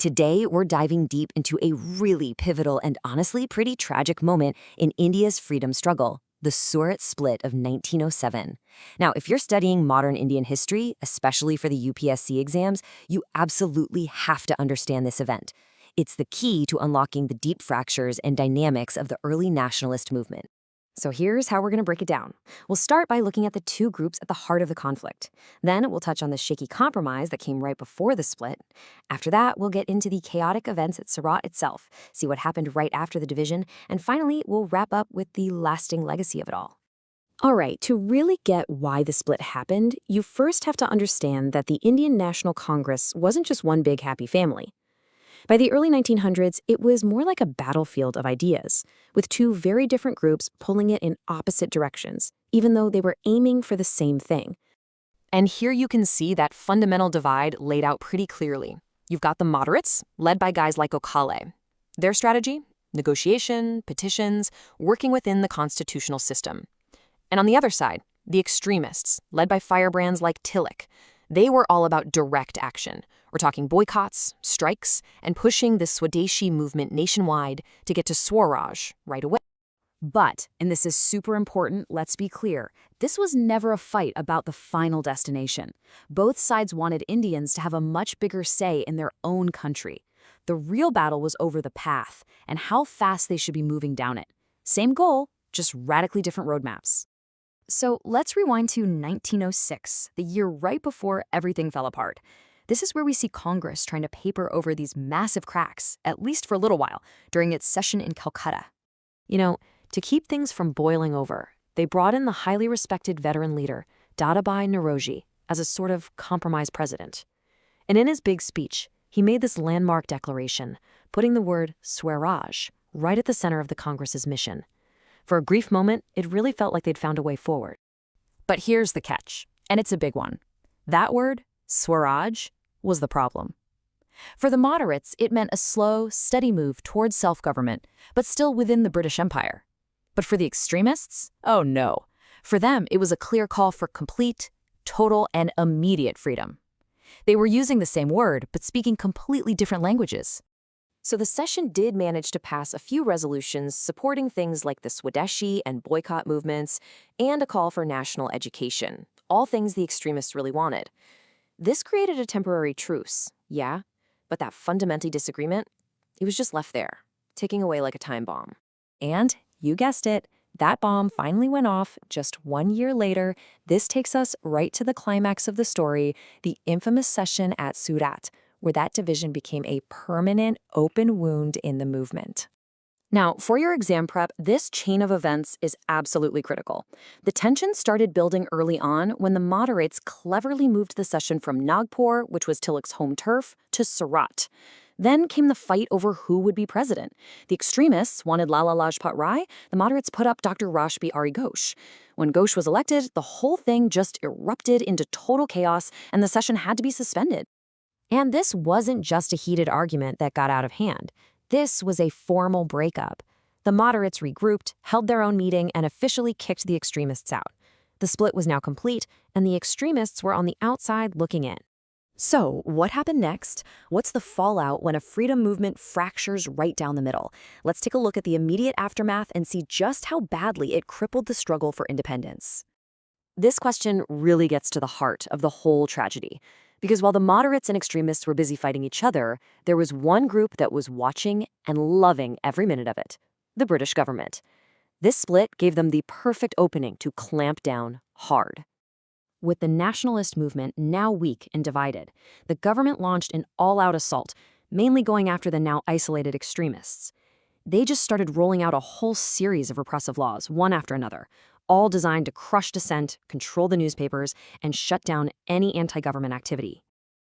Today, we're diving deep into a really pivotal and honestly pretty tragic moment in India's freedom struggle, the Surat Split of 1907. Now, if you're studying modern Indian history, especially for the UPSC exams, you absolutely have to understand this event. It's the key to unlocking the deep fractures and dynamics of the early nationalist movement. So here's how we're going to break it down. We'll start by looking at the two groups at the heart of the conflict. Then we'll touch on the shaky compromise that came right before the split. After that, we'll get into the chaotic events at Surat itself, see what happened right after the division, and finally, we'll wrap up with the lasting legacy of it all. All right, to really get why the split happened, you first have to understand that the Indian National Congress wasn't just one big happy family. By the early 1900s, it was more like a battlefield of ideas, with two very different groups pulling it in opposite directions, even though they were aiming for the same thing. And here you can see that fundamental divide laid out pretty clearly. You've got the moderates, led by guys like Gokhale. Their strategy? Negotiation, petitions, working within the constitutional system. And on the other side, the extremists, led by firebrands like Tilak. They were all about direct action. We're talking boycotts, strikes, and pushing the Swadeshi movement nationwide to get to Swaraj right away. But, and this is super important, let's be clear, this was never a fight about the final destination. Both sides wanted Indians to have a much bigger say in their own country. The real battle was over the path and how fast they should be moving down it. Same goal, just radically different roadmaps. So let's rewind to 1906, the year right before everything fell apart. This is where we see Congress trying to paper over these massive cracks, at least for a little while, during its session in Calcutta. You know, to keep things from boiling over, they brought in the highly respected veteran leader, Dadabhai Naoroji, as a sort of compromise president. And in his big speech, he made this landmark declaration, putting the word Swaraj right at the center of the Congress's mission. For a brief moment, it really felt like they'd found a way forward. But here's the catch, and it's a big one. That word, Swaraj, was the problem. For the moderates, it meant a slow, steady move towards self-government, but still within the British Empire. But for the extremists, oh no. For them, it was a clear call for complete, total, and immediate freedom. They were using the same word, but speaking completely different languages. So the session did manage to pass a few resolutions supporting things like the Swadeshi and boycott movements and a call for national education, all things the extremists really wanted. This created a temporary truce, yeah, but that fundamental disagreement, it was just left there, ticking away like a time bomb. And, you guessed it, that bomb finally went off just 1 year later. This takes us right to the climax of the story, the infamous session at Surat, where that division became a permanent open wound in the movement. Now, for your exam prep, this chain of events is absolutely critical. The tension started building early on when the moderates cleverly moved the session from Nagpur, which was Tilak's home turf, to Surat. Then came the fight over who would be president. The extremists wanted Lala Lajpat Rai, the moderates put up Dr. Rashbi-Ari Ghosh. When Ghosh was elected, the whole thing just erupted into total chaos and the session had to be suspended. And this wasn't just a heated argument that got out of hand. This was a formal breakup. The moderates regrouped, held their own meeting, and officially kicked the extremists out. The split was now complete, and the extremists were on the outside looking in. So, what happened next? What's the fallout when a freedom movement fractures right down the middle? Let's take a look at the immediate aftermath and see just how badly it crippled the struggle for independence. This question really gets to the heart of the whole tragedy. Because while the moderates and extremists were busy fighting each other, there was one group that was watching and loving every minute of it: the British government. This split gave them the perfect opening to clamp down hard. With the nationalist movement now weak and divided, the government launched an all-out assault, mainly going after the now isolated extremists. They just started rolling out a whole series of repressive laws, one after another, all designed to crush dissent, control the newspapers, and shut down any anti-government activity.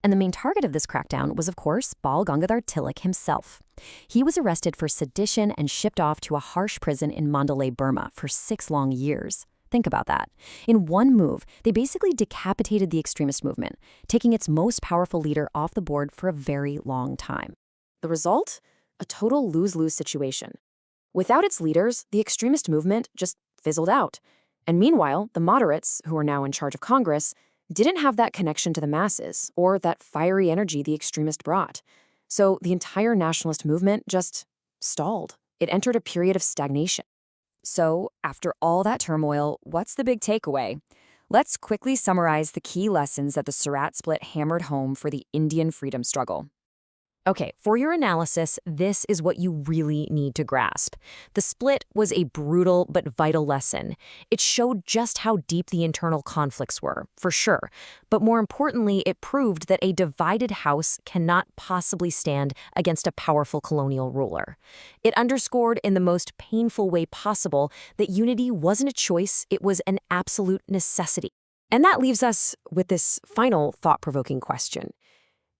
And the main target of this crackdown was, of course, Bal Gangadhar Tilak himself. He was arrested for sedition and shipped off to a harsh prison in Mandalay, Burma, for 6 long years. Think about that. In one move, they basically decapitated the extremist movement, taking its most powerful leader off the board for a very long time. The result? A total lose-lose situation. Without its leaders, the extremist movement just fizzled out. And meanwhile, the moderates, who are now in charge of Congress, didn't have that connection to the masses or that fiery energy the extremist brought. So the entire nationalist movement just stalled. It entered a period of stagnation. So, after all that turmoil, what's the big takeaway? Let's quickly summarize the key lessons that the Surat Split hammered home for the Indian freedom struggle. Okay, for your analysis, this is what you really need to grasp. The split was a brutal but vital lesson. It showed just how deep the internal conflicts were, for sure. But more importantly, it proved that a divided house cannot possibly stand against a powerful colonial ruler. It underscored in the most painful way possible that unity wasn't a choice, it was an absolute necessity. And that leaves us with this final thought-provoking question.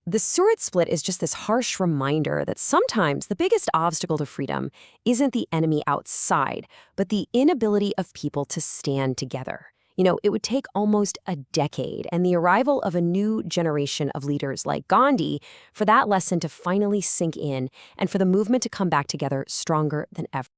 The Surat Split is just this harsh reminder that sometimes the biggest obstacle to freedom isn't the enemy outside, but the inability of people to stand together. It would take almost a decade and the arrival of a new generation of leaders like Gandhi for that lesson to finally sink in and for the movement to come back together stronger than ever.